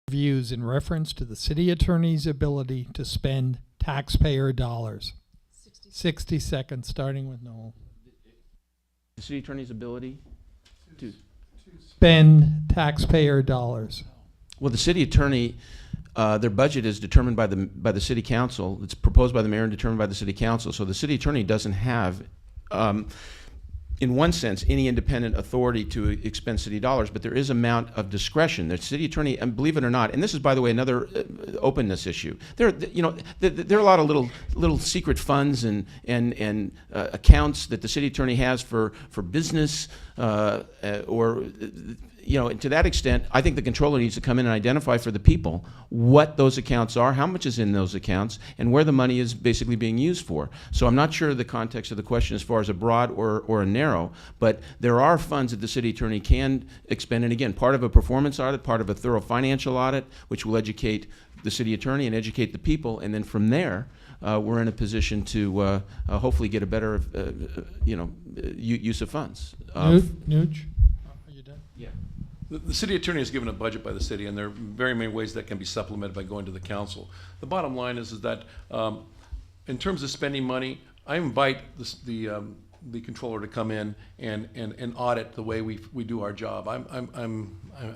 views in reference to the city attorney's ability to spend taxpayer dollars. 60 seconds, starting with Noel. The city attorney's ability to spend taxpayer dollars. Well, the city attorney, their budget is determined by the city council. It's proposed by the mayor and determined by the city council. So the city attorney doesn't have, in one sense, any independent authority to expend city dollars, but there is amount of discretion. The city attorney, and believe it or not, and this is, by the way, another openness issue. There are a lot of little secret funds and accounts that the city attorney has for business or. To that extent, I think the controller needs to come in and identify for the people what those accounts are, how much is in those accounts, and where the money is basically being used for. So I'm not sure of the context of the question as far as a broad or a narrow, but there are funds that the city attorney can expend. And again, part of a performance audit, part of a thorough financial audit, which will educate the city attorney and educate the people. And then from there, we're in a position to hopefully get a better, use of funds. Nuge? Are you done? Yeah. The city attorney is given a budget by the city, and there are very many ways that can be supplemented by going to the council. The bottom line is that in terms of spending money, I invite the controller to come in and audit the way we do our job. I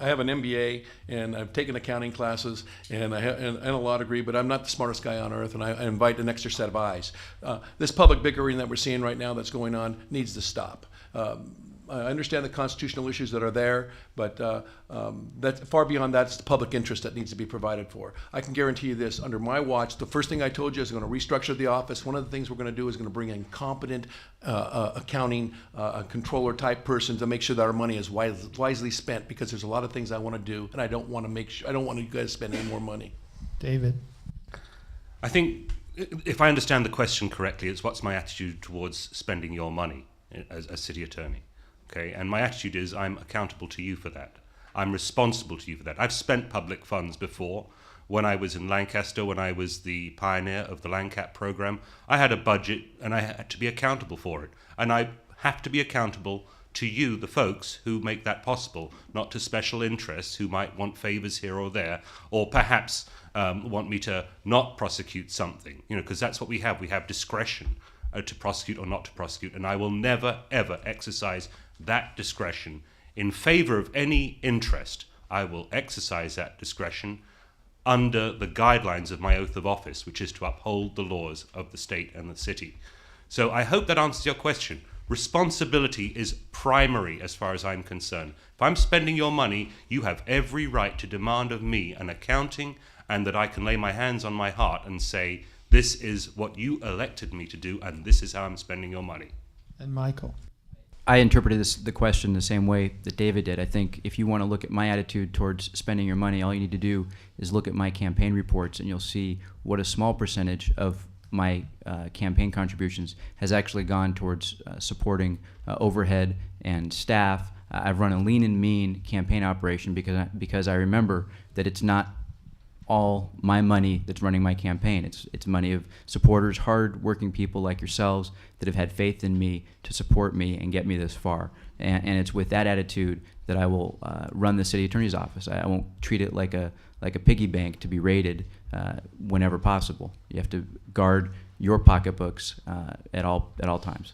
have an MBA and I've taken accounting classes and and a law degree, but I'm not the smartest guy on earth, and I invite an extra set of eyes. This public bickering that we're seeing right now that's going on needs to stop. I understand the constitutional issues that are there, but that's far beyond that. It's the public interest that needs to be provided for. I can guarantee you this, under my watch, the first thing I told you is going to restructure the office. One of the things we're going to do is going to bring in competent accounting controller type person to make sure that our money is wisely spent, because there's a lot of things I want to do, and I don't want you guys to spend any more money. David. I think, if I understand the question correctly, it's what's my attitude towards spending your money as city attorney. Okay, and my attitude is I'm accountable to you for that. I'm responsible to you for that. I've spent public funds before. When I was in Lancaster, when I was the pioneer of the LANCAP program, I had a budget and I had to be accountable for it. And I have to be accountable to you, the folks who make that possible, not to special interests who might want favors here or there, or perhaps want me to not prosecute something, because that's what we have. We have discretion to prosecute or not to prosecute, and I will never, ever exercise that discretion in favor of any interest. I will exercise that discretion under the guidelines of my oath of office, which is to uphold the laws of the state and the city. So I hope that answers your question. Responsibility is primary as far as I'm concerned. If I'm spending your money, you have every right to demand of me an accounting, and that I can lay my hands on my heart and say, this is what you elected me to do, and this is how I'm spending your money. And Michael. I interpreted the question the same way that David did. I think if you want to look at my attitude towards spending your money, all you need to do is look at my campaign reports, and you'll see what a small percentage of my campaign contributions has actually gone towards supporting overhead and staff. I've run a lean and mean campaign operation because I remember that it's not all my money that's running my campaign. It's money of supporters, hard-working people like yourselves that have had faith in me to support me and get me this far. And it's with that attitude that I will run the city attorney's office. I won't treat it like a piggy bank to be raided whenever possible. You have to guard your pocketbooks at all times.